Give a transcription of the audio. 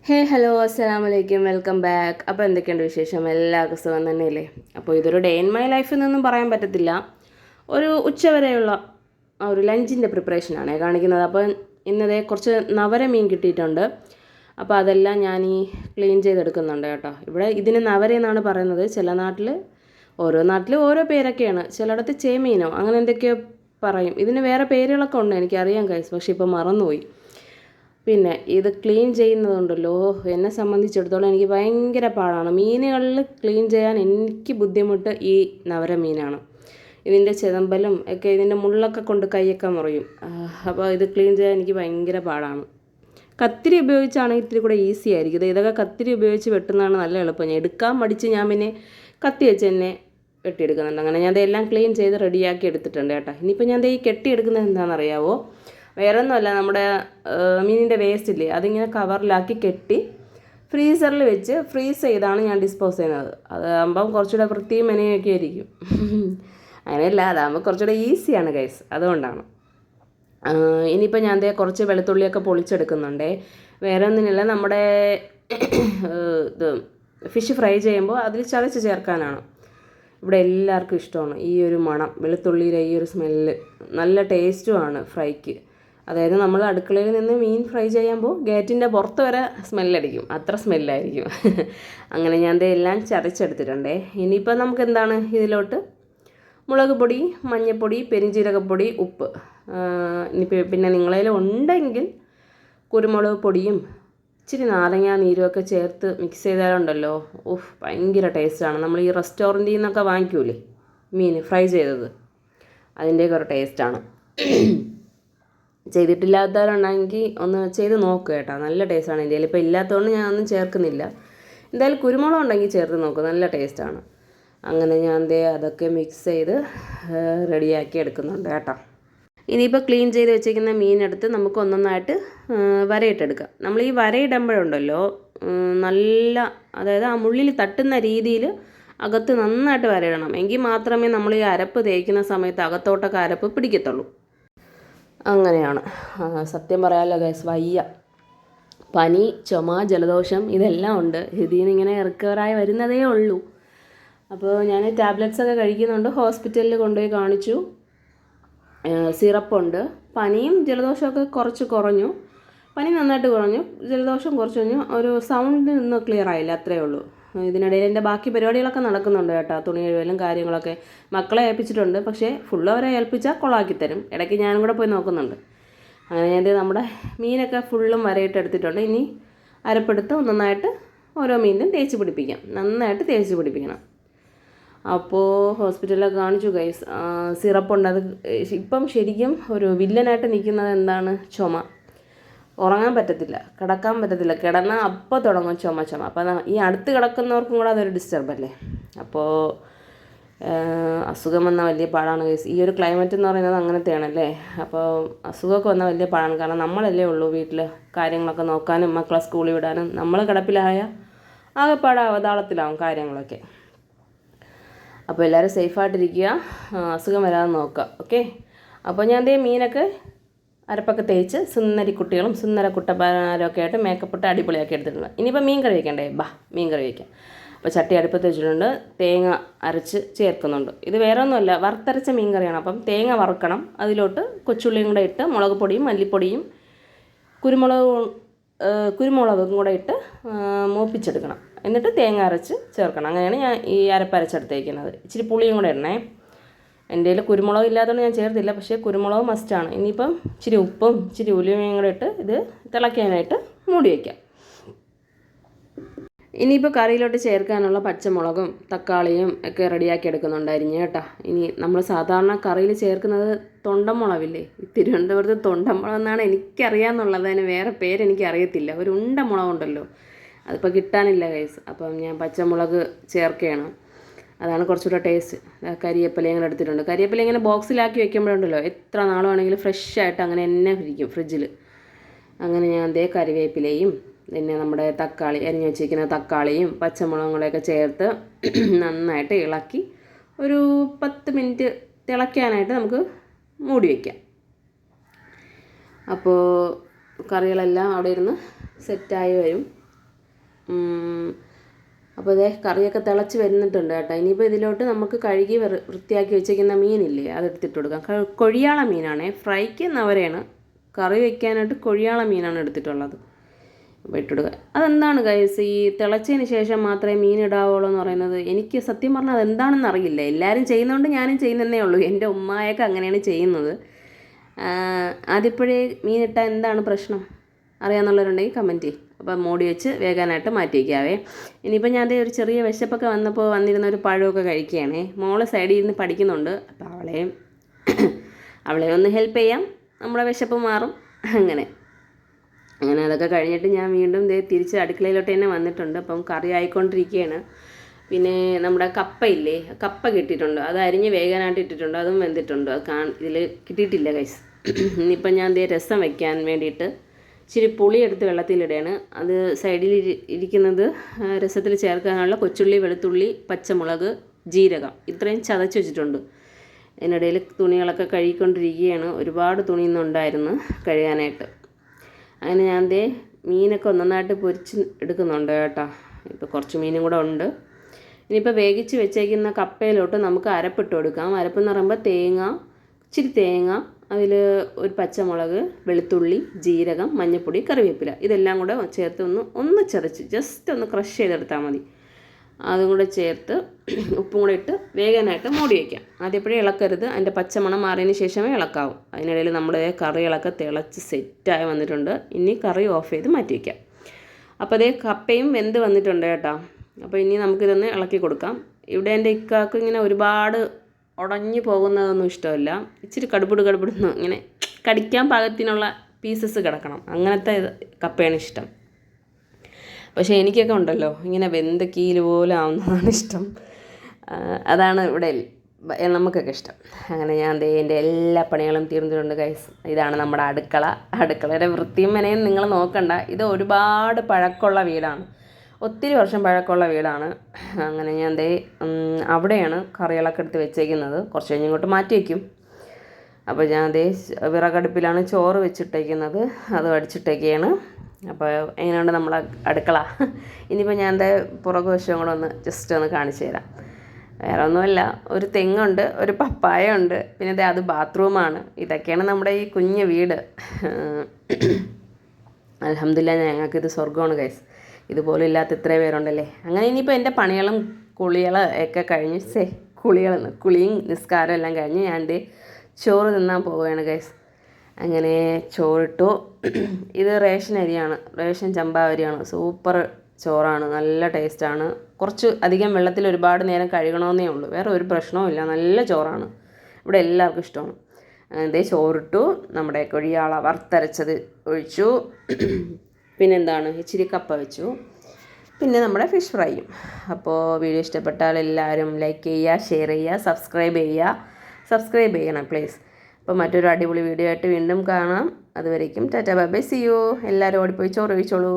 Hello അസ്സലാമു അലൈക്കും, welcome back. അപ്പോൾ എന്തൊക്കെയുണ്ട് വിശേഷം? എല്ലാവർക്കും സുഖം തന്നെയല്ലേ? അപ്പോൾ ഇതൊരു ഡേ ഇൻ മൈ ലൈഫ് എന്നൊന്നും പറയാൻ പറ്റത്തില്ല. ഒരു ഉച്ചവരെയുള്ള ഒരു ലഞ്ചിൻ്റെ പ്രിപ്പറേഷനാണ് കാണിക്കുന്നത്. അപ്പോൾ ഇന്നതേ കുറച്ച് നവര മീൻ കിട്ടിയിട്ടുണ്ട്. അപ്പോൾ അതെല്ലാം ഞാൻ ഈ ക്ലീൻ ചെയ്തെടുക്കുന്നുണ്ട് കേട്ടോ. ഇവിടെ ഇതിന് നവര എന്നാണ് പറയുന്നത്. ചില നാട്ടിൽ ഓരോ നാട്ടിലും ഓരോ പേരൊക്കെയാണ്. ചിലയിടത്ത് ചേമീനോ അങ്ങനെ എന്തൊക്കെയോ പറയും. ഇതിന് വേറെ പേരുകളൊക്കെ ഉണ്ട്, എനിക്കറിയാം ഗൈസ്, പക്ഷേ ഇപ്പോൾ മറന്നുപോയി. പിന്നെ ഇത് ക്ലീൻ ചെയ്യുന്നതുണ്ടല്ലോ, എന്നെ സംബന്ധിച്ചിടത്തോളം എനിക്ക് ഭയങ്കര പാടാണ്. മീനുകളിൽ ക്ലീൻ ചെയ്യാൻ എനിക്ക് ബുദ്ധിമുട്ട് ഈ നവര മീനാണ്. ഇതിൻ്റെ ചെതമ്പലും ഒക്കെ, ഇതിൻ്റെ മുള്ളൊക്കെ കൊണ്ട് കൈയൊക്കെ മുറിയും. അപ്പോൾ ഇത് ക്ലീൻ ചെയ്യാൻ എനിക്ക് ഭയങ്കര പാടാണ്. കത്തിരി ഉപയോഗിച്ചാണെങ്കിൽ ഇത്തിരി കൂടെ ഈസി ആയിരിക്കും. ഇതൊക്കെ കത്തിരി ഉപയോഗിച്ച് വെട്ടുന്നതാണ് നല്ല എളുപ്പം. ഞാൻ എടുക്കാൻ മടിച്ച് ഞാൻ പിന്നെ കത്തി വെച്ച് തന്നെ വെട്ടിയെടുക്കുന്നുണ്ട്. അങ്ങനെ ഞാൻ ഇതെല്ലാം ക്ലീൻ ചെയ്ത് റെഡിയാക്കി എടുത്തിട്ടുണ്ട് കേട്ടോ. ഇനിയിപ്പോൾ ഞാൻ ഈ കെട്ടിയെടുക്കുന്നത് എന്താണെന്നറിയാവോ? വേറെ ഒന്നുമല്ല, നമ്മുടെ മീനിൻ്റെ വേസ്റ്റ് ഇല്ലേ, അതിങ്ങനെ കവറിലാക്കി കെട്ടി ഫ്രീസറിൽ വെച്ച് ഫ്രീസ് ചെയ്താണ് ഞാൻ ഡിസ്പോസ് ചെയ്യുന്നത്. അതാകുമ്പം കുറച്ചുകൂടെ വൃത്തിയും മെനയൊക്കെ ആയിരിക്കും. അങ്ങനെയല്ല, അതാകുമ്പോൾ കുറച്ചുകൂടെ ഈസിയാണ് ഗൈസ്, അതുകൊണ്ടാണ്. ഇനിയിപ്പോൾ ഞാൻ കുറച്ച് വെളുത്തുള്ളിയൊക്കെ പൊളിച്ചെടുക്കുന്നുണ്ടേ. വേറെ ഒന്നിനല്ല, നമ്മുടെ ഇത് ഫിഷ് ഫ്രൈ ചെയ്യുമ്പോൾ അതിൽ ചതച്ച് ചേർക്കാനാണ്. ഇവിടെ എല്ലാവർക്കും ഇഷ്ടമാണ് ഈ ഒരു മണം, വെളുത്തുള്ളിയുടെ ഈ ഒരു സ്മെല്ല്. നല്ല ടേസ്റ്റുമാണ് ഫ്രൈക്ക്. അതായത് നമ്മൾ അടുക്കളയിൽ നിന്ന് മീൻ ഫ്രൈ ചെയ്യുമ്പോൾ ഗേറ്റിൻ്റെ പുറത്ത് വരെ സ്മെല്ലടിക്കും, അത്ര സ്മെല്ലായിരിക്കും. അങ്ങനെ ഞാൻ എല്ലാം ചതച്ചെടുത്തിട്ടുണ്ടേ. ഇനിയിപ്പോൾ നമുക്ക് എന്താണ് ഇതിലോട്ട് മുളക് പൊടി, മഞ്ഞൾപ്പൊടി, പെരിഞ്ജീരകപ്പൊടി, ഉപ്പ്. ഇനിയിപ്പോൾ പിന്നെ നിങ്ങളതിൽ ഉണ്ടെങ്കിൽ കുരുമുളക് പൊടിയും ഇച്ചിരി നാരങ്ങ നീരുമൊക്കെ ചേർത്ത് മിക്സ് ചെയ്താലുണ്ടല്ലോ, ഭയങ്കര ടേസ്റ്റാണ്. നമ്മൾ ഈ റെസ്റ്റോറൻറ്റിൽ നിന്നൊക്കെ വാങ്ങിക്കൂലേ മീൻ ഫ്രൈ ചെയ്തത്, അതിൻ്റെയൊക്കെ ഒരു ടേസ്റ്റാണ്. ചെയ്തിട്ടില്ലാത്തവരുണ്ടെങ്കിൽ ഒന്ന് ചെയ്ത് നോക്കുക കേട്ടോ, നല്ല ടേസ്റ്റാണ്. ഇന്ത്യയിൽ ഇപ്പോൾ ഇല്ലാത്തതുകൊണ്ട് ഞാൻ ഒന്നും ചേർക്കുന്നില്ല. എന്തായാലും കുരുമുളക് ഉണ്ടെങ്കിൽ ചേർത്ത് നോക്കുക, നല്ല ടേസ്റ്റാണ്. അങ്ങനെ ഞാൻ അതൊക്കെ മിക്സ് ചെയ്ത് റെഡിയാക്കി എടുക്കുന്നുണ്ട് കേട്ടോ. ഇനിയിപ്പോൾ ക്ലീൻ ചെയ്ത് വെച്ചിരിക്കുന്ന മീനെടുത്ത് നമുക്ക് ഒന്നൊന്നായിട്ട് വരയിട്ടെടുക്കാം. നമ്മൾ ഈ വരയിടുമ്പോഴുണ്ടല്ലോ നല്ല, അതായത് ആ മുള്ളിൽ തട്ടുന്ന രീതിയിൽ അകത്ത് നന്നായിട്ട് വരയിടണം. എങ്കിൽ മാത്രമേ നമ്മൾ ഈ അരപ്പ് തേക്കുന്ന സമയത്ത് അകത്തോട്ടൊക്കെ അരപ്പ് പിടിക്കത്തുള്ളൂ. അങ്ങനെയാണ്. സത്യം പറയാമല്ലോ ഗൈസ്, വയ്യ. പനി, ചുമ, ജലദോഷം ഇതെല്ലാം ഉണ്ട്. ഇതിൽ നിന്ന് ഇങ്ങനെ റിക്കവറായി വരുന്നതേ ഉള്ളൂ. അപ്പോൾ ഞാൻ ടാബ്ലറ്റ്സൊക്കെ കഴിക്കുന്നുണ്ട്. ഹോസ്പിറ്റലിൽ കൊണ്ടുപോയി കാണിച്ചു. സിറപ്പുണ്ട്. പനിയും ജലദോഷമൊക്കെ കുറച്ച് കുറഞ്ഞു. പനി നന്നായിട്ട് കുറഞ്ഞു, ജലദോഷം കുറച്ച് കുറഞ്ഞു. ഒരു സൗണ്ട് ഒന്നും ക്ലിയർ ആയില്ല, അത്രയേ ഉള്ളൂ. ഇതിനിടയിൽ എൻ്റെ ബാക്കി പരിപാടികളൊക്കെ നടക്കുന്നുണ്ട് കേട്ടോ. തുണി കഴുകലും കാര്യങ്ങളൊക്കെ മക്കളെ ഏൽപ്പിച്ചിട്ടുണ്ട്. പക്ഷേ ഫുള്ള് അവരെ ഏൽപ്പിച്ചാൽ കൊളാക്കി തരും. ഇടയ്ക്ക് ഞാനും കൂടെ പോയി നോക്കുന്നുണ്ട്. അങ്ങനെ ഞാൻ നമ്മുടെ മീനൊക്കെ ഫുള്ളും വരയിട്ടെടുത്തിട്ടുണ്ട്. ഇനി അരപ്പെടുത്ത് നന്നായിട്ട് ഓരോ മീനിലും തേച്ച് പിടിപ്പിക്കാം, നന്നായിട്ട് തേച്ച് പിടിപ്പിക്കണം. അപ്പോൾ ഹോസ്പിറ്റലിലൊക്കെ കാണിച്ചു ഗൈസ്. സിറപ്പുണ്ട്. അത് ഇപ്പം ശരിക്കും ഒരു വില്ലനായിട്ട് നിൽക്കുന്നത് എന്താണ്? ചുമ. ഉറങ്ങാൻ പറ്റത്തില്ല, കിടക്കാൻ പറ്റത്തില്ല. കിടന്നാൽ അപ്പോൾ തുടങ്ങും ചുമ. അപ്പോൾ ഈ അടുത്ത് കിടക്കുന്നവർക്കും കൂടെ അതൊരു ഡിസ്റ്റർബല്ലേ. അപ്പോൾ അസുഖം വന്നാൽ വലിയ പാടാണ് കേസ്. ഈ ഒരു ക്ലൈമറ്റ് എന്ന് പറയുന്നത് അങ്ങനത്തെയാണല്ലേ. അപ്പോൾ അസുഖമൊക്കെ വന്നാൽ വലിയ പാടാണ്. കാരണം നമ്മളല്ലേ ഉള്ളൂ വീട്ടിൽ കാര്യങ്ങളൊക്കെ നോക്കാനും മക്കളെ സ്കൂളിൽ വിടാനും. നമ്മൾ കിടപ്പിലായ ആകെപ്പാടെ അവതാളത്തിലാവും കാര്യങ്ങളൊക്കെ. അപ്പോൾ എല്ലാവരും സേഫായിട്ടിരിക്കുക, അസുഖം വരാതെ നോക്കുക. ഓക്കെ. അപ്പോൾ ഞാൻ മീനൊക്കെ അരപ്പൊക്കെ തേച്ച് സുന്ദരി കുട്ടികളും സുന്ദര കുട്ടന്മാരൊക്കെ ആയിട്ട് മേക്കപ്പ് ഇട്ട് അടിപൊളിയാക്കി എടുത്തിട്ടുണ്ട്. ഇനിയിപ്പോൾ മീൻ കറി വയ്ക്കണ്ടേ? മീൻ കറി വയ്ക്കാം. അപ്പോൾ ചട്ടി അടുപ്പത്ത് വെച്ചിട്ടുണ്ട്. തേങ്ങ അരച്ച് ചേർക്കുന്നുണ്ട്. ഇത് വേറെ ഒന്നുമല്ല, വറുത്തരച്ച മീൻ കറിയാണ്. അപ്പം തേങ്ങ വറുക്കണം. അതിലോട്ട് കൊച്ചുള്ളിയും കൂടെ ഇട്ട് മുളക് പൊടിയും മല്ലിപ്പൊടിയും കുരുമുളകും കൂടെ ഇട്ട് മൂപ്പിച്ചെടുക്കണം. എന്നിട്ട് തേങ്ങ അരച്ച് ചേർക്കണം. അങ്ങനെയാണ് ഞാൻ ഈ അരപ്പരച്ചെടുത്തേക്കുന്നത്. ഇച്ചിരി പുളിയും കൂടെ ഇടണേ. എൻ്റെ കയ്യിൽ കുരുമുളക് ഇല്ലാത്തതുകൊണ്ട് ഞാൻ ചേർത്തില്ല, പക്ഷേ കുരുമുളക് മസ്റ്റാണ്. ഇനിയിപ്പം ഇച്ചിരി ഉപ്പും ഇച്ചിരി ഉലുവയും കൂടെ ഇട്ട് ഇത് തിളയ്ക്കാനായിട്ട് മൂടി വയ്ക്കാം. ഇനിയിപ്പോൾ കറിയിലോട്ട് ചേർക്കാനുള്ള പച്ചമുളകും തക്കാളിയും ഒക്കെ റെഡിയാക്കി എടുക്കുന്നുണ്ട് അരിഞ്ഞ് കേട്ടോ. ഇനി നമ്മൾ സാധാരണ കറിയിൽ ചേർക്കുന്നത് തൊണ്ടമുളകില്ലേ, തിരുവനന്തപുരത്ത് തൊണ്ടമുളക് എന്നാണ് എനിക്കറിയാമെന്നുള്ളത്. അതിന് വേറെ പേരെനിക്കറിയത്തില്ല. ഒരു ഉണ്ട മുളകുണ്ടല്ലോ, അതിപ്പോൾ കിട്ടാനില്ല ഗൈസ്. അപ്പം ഞാൻ പച്ചമുളക് ചേർക്കുകയാണ്. അതാണ് കുറച്ചുകൂടെ ടേസ്റ്റ്. കരിയേപ്പില ഇങ്ങനെ എടുത്തിട്ടുണ്ട്. കരിയേപ്പില ഇങ്ങനെ ബോക്സിലാക്കി വെക്കുമ്പോഴുണ്ടല്ലോ എത്ര നാളുവാണെങ്കിലും ഫ്രഷ് ആയിട്ട് അങ്ങനെ തന്നെ ഇരിക്കും ഫ്രിഡ്ജിൽ. അങ്ങനെ ഞാൻ കറിവേപ്പിലയും പിന്നെ നമ്മുടെ തക്കാളി അരിഞ്ഞ് വെച്ചിരിക്കുന്ന തക്കാളിയും പച്ചമുളകും കൂടെയൊക്കെ ചേർത്ത് നന്നായിട്ട് ഇളക്കി ഒരു 10 മിനിറ്റ് തിളയ്ക്കാനായിട്ട് നമുക്ക് മൂടി വയ്ക്കാം. അപ്പോൾ കറികളെല്ലാം അവിടെ ഇരുന്ന് സെറ്റായി വരും. അപ്പോൾ അതേ കറിയൊക്കെ തിളച്ച് വരുന്നിട്ടുണ്ട് കേട്ടോ. ഇനിയിപ്പോൾ ഇതിലോട്ട് നമുക്ക് കഴുകി വൃത്തിയാക്കി വെച്ചേക്കുന്ന മീനില്ലേ അതെടുത്തിട്ട് കൊടുക്കാം. കൊഴിയാള മീനാണേ, ഫ്രൈക്ക് നവരയാണ്, കറി വയ്ക്കാനായിട്ട് കൊഴിയാള മീനാണ് എടുത്തിട്ടുള്ളത്. അപ്പോൾ ഇട്ടുകൊടുക്കുക. അതെന്താണ് ഗൈസ് ഈ തിളച്ചതിന് ശേഷം മാത്രമേ മീൻ ഇടാവുള്ളൂ എന്ന് പറയുന്നത്? എനിക്ക് സത്യം പറഞ്ഞാൽ അതെന്താണെന്ന് അറിയില്ല. എല്ലാവരും ചെയ്യുന്നതുകൊണ്ട് ഞാനും ചെയ്യുന്നതേ ഉള്ളൂ. എൻ്റെ ഉമ്മായൊക്കെ അങ്ങനെയാണ് ചെയ്യുന്നത്. ആദ്യപ്പോഴേ മീനിട്ടാൽ എന്താണ് പ്രശ്നം അറിയാമെന്നുള്ളവരുണ്ടെങ്കിൽ കമൻറ്റ് ചെയ്യും. അപ്പോൾ മൂടി വെച്ച് വേകാനായിട്ട് മാറ്റി വയ്ക്കാവേ. ഇനിയിപ്പോൾ ഞാൻ ഒരു ചെറിയ വിശപ്പൊക്കെ വന്നിരുന്ന ഒരു പഴമൊക്കെ കഴിക്കുകയാണേ. മോള് സൈഡിൽ ഇരുന്ന് പഠിക്കുന്നുണ്ട്. അപ്പോൾ അവളെ ഒന്ന് ഹെൽപ്പ് ചെയ്യാം, നമ്മുടെ വിശപ്പ് മാറും. അങ്ങനെ അതൊക്കെ കഴിഞ്ഞിട്ട് ഞാൻ വീണ്ടും തിരിച്ച് അടുക്കളയിലോട്ട് തന്നെ വന്നിട്ടുണ്ട്. അപ്പം കറി ആയിക്കൊണ്ടിരിക്കുകയാണ്. പിന്നെ നമ്മുടെ കപ്പയില്ലേ, കപ്പ കിട്ടിയിട്ടുണ്ട്, അത് അരിഞ്ഞ് വേകാനായിട്ട് ഇട്ടിട്ടുണ്ട്, അതും വെന്തിട്ടുണ്ട്. ഇതിൽ കിട്ടിയിട്ടില്ല ഗൈസ്. ഇനിയിപ്പം ഞാൻ രസം വയ്ക്കാൻ വേണ്ടിയിട്ട് ഇച്ചിരി പുളി എടുത്ത് വെള്ളത്തിലിടുകയാണ്. അത് സൈഡിൽ ഇരിക്കുന്നത് രസത്തിൽ ചേർക്കാനുള്ള കൊച്ചുള്ളി, വെളുത്തുള്ളി, പച്ചമുളക്, ജീരകം ഇത്രയും ചതച്ച് വെച്ചിട്ടുണ്ട്. അതിനിടയിൽ തുണികളൊക്കെ കഴുകിക്കൊണ്ടിരിക്കുകയാണ്. ഒരുപാട് തുണി ഇന്നുണ്ടായിരുന്നു കഴുകാനായിട്ട്. അങ്ങനെ ഞാൻ മീനൊക്കെ ഒന്നൊന്നായിട്ട് പൊരിച്ച് എടുക്കുന്നുണ്ട് കേട്ടോ. ഇപ്പോൾ കുറച്ച് മീനും കൂടെ ഉണ്ട്. ഇനിയിപ്പോൾ വേവിച്ച് വെച്ചേക്കുന്ന കപ്പയിലോട്ട് നമുക്ക് അരപ്പിട്ട് കൊടുക്കാം. അരപ്പെന്ന് പറയുമ്പോൾ ഇച്ചിരി തേങ്ങ, അതിൽ ഒരു പച്ചമുളക്, വെളുത്തുള്ളി, ജീരകം, മഞ്ഞൾപ്പൊടി, കറിവേപ്പില ഇതെല്ലാം കൂടെ ചേർത്ത് ഒന്ന് ചതച്ച് ജസ്റ്റ് ഒന്ന് ക്രഷ് ചെയ്തെടുത്താൽ മതി. അതും കൂടെ ചേർത്ത് ഉപ്പും കൂടെ ഇട്ട് വേകാനായിട്ട് മൂടി വയ്ക്കാം. ആദ്യപ്പോഴേ ഇളക്കരുത്, അതിൻ്റെ പച്ചമണം മാറിയതിന് ശേഷമേ ഇളക്കാവും. അതിനിടയിൽ നമ്മുടെ കറികളൊക്കെ തിളച്ച് സെറ്റായി വന്നിട്ടുണ്ട്. ഇനി കറി ഓഫ് ചെയ്ത് മാറ്റി വയ്ക്കാം. അപ്പോൾ കപ്പയും വെന്ത് വന്നിട്ടുണ്ട് കേട്ടോ. അപ്പോൾ ഇനി നമുക്കിതൊന്ന് ഇളക്കി കൊടുക്കാം. ഇവിടെ എൻ്റെ ഇക്കാക്ക് ഇങ്ങനെ ഒരുപാട് ഉടഞ്ഞു പോകുന്നതൊന്നും ഇഷ്ടമല്ല. ഇച്ചിരി കടുപിടുന്ന് ഇങ്ങനെ കടിക്കാൻ പാകത്തിനുള്ള പീസസ് കിടക്കണം, അങ്ങനത്തെ കപ്പയാണ് ഇഷ്ടം. പക്ഷേ എനിക്കൊക്കെ ഉണ്ടല്ലോ ഇങ്ങനെ വെന്ത കീല് പോലെ ആവുന്നതാണ് ഇഷ്ടം. അതാണ് ഇവിടെ നമുക്കൊക്കെ ഇഷ്ടം. അങ്ങനെ ഞാൻ എൻ്റെ എല്ലാ പണികളും തീർന്നിട്ടുണ്ട് ഗൈസ്. ഇതാണ് നമ്മുടെ അടുക്കളയുടെ വൃത്തിയും മെനയും നിങ്ങൾ നോക്കണ്ട. ഇത് ഒരുപാട് പഴക്കമുള്ള വീടാണ്, ഒത്തിരി വർഷം പഴക്കമുള്ള വീടാണ്. അങ്ങനെ ഞാൻ അവിടെയാണ് കറികളൊക്കെ എടുത്ത് വെച്ചേക്കുന്നത്. കുറച്ച് കഴിഞ്ഞ് ഇങ്ങോട്ട് മാറ്റി വയ്ക്കും. അപ്പോൾ ഞാൻ വിറകടുപ്പിലാണ് ചോറ് വെച്ചിട്ടേക്കുന്നത്, അത് അടിച്ചിട്ടേക്കുകയാണ്. അപ്പോൾ എങ്ങനെയുണ്ട് നമ്മളെ അടുക്കള? ഇനിയിപ്പോൾ ഞാൻ പുറകുവശം കൂടെ ജസ്റ്റ് ഒന്ന് കാണിച്ചു തരാം. വേറെ ഒന്നുമല്ല, ഒരു തെങ്ങുണ്ട്, ഒരു പപ്പായ ഉണ്ട്, പിന്നെ അത് ബാത്റൂമാണ്. ഇതൊക്കെയാണ് നമ്മുടെ ഈ കുഞ്ഞ് വീട്. അൽഹംദുലില്ലാ, ഞങ്ങൾക്കിത് സ്വർഗ്ഗമാണ് ഗൈസ്. ഇതുപോലും ഇല്ലാത്ത ഇത്ര പേരുണ്ടല്ലേ. അങ്ങനെ ഇനിയിപ്പോൾ എൻ്റെ പണികളും ഒക്കെ കഴിഞ്ഞ് കുളിയും നിസ്കാരം എല്ലാം കഴിഞ്ഞ് ഞാൻ ചോറ് തിന്നാൻ പോവുകയാണ് ഗൈസ്. അങ്ങനെ ചോറിട്ടു. ഇത് റേഷൻ അരിയാണ്, റേഷൻ ചമ്പാ അരിയാണ്. സൂപ്പർ ചോറാണ്, നല്ല ടേസ്റ്റാണ്. കുറച്ച് അധികം വെള്ളത്തിൽ ഒരുപാട് നേരം കഴുകണമെന്നേ ഉള്ളൂ, വേറെ ഒരു പ്രശ്നവും ഇല്ല. നല്ല ചോറാണ്, ഇവിടെ എല്ലാവർക്കും ഇഷ്ടമാണ്. ചോറിട്ടു, നമ്മുടെ കൊഴിയാള വറുത്തരച്ചത് ഒഴിച്ചു, പിന്നെന്താണ് ഇച്ചിരി കപ്പ വെച്ചു, പിന്നെ നമ്മുടെ ഫിഷ് ഫ്രൈയും. അപ്പോൾ വീഡിയോ ഇഷ്ടപ്പെട്ടാൽ എല്ലാവരും ലൈക്ക് ചെയ്യുക, ഷെയർ ചെയ്യുക, സബ്സ്ക്രൈബ് ചെയ്യണം പ്ലീസ്. അപ്പോൾ മറ്റൊരു അടിപൊളി വീഡിയോ ആയിട്ട് വീണ്ടും കാണാം. അതുവരേക്കും ടാറ്റാ ബൈ ബൈ, സീ യു. എല്ലാവരും ഓടിപ്പോയി ചോറ് കഴിച്ചോളൂ.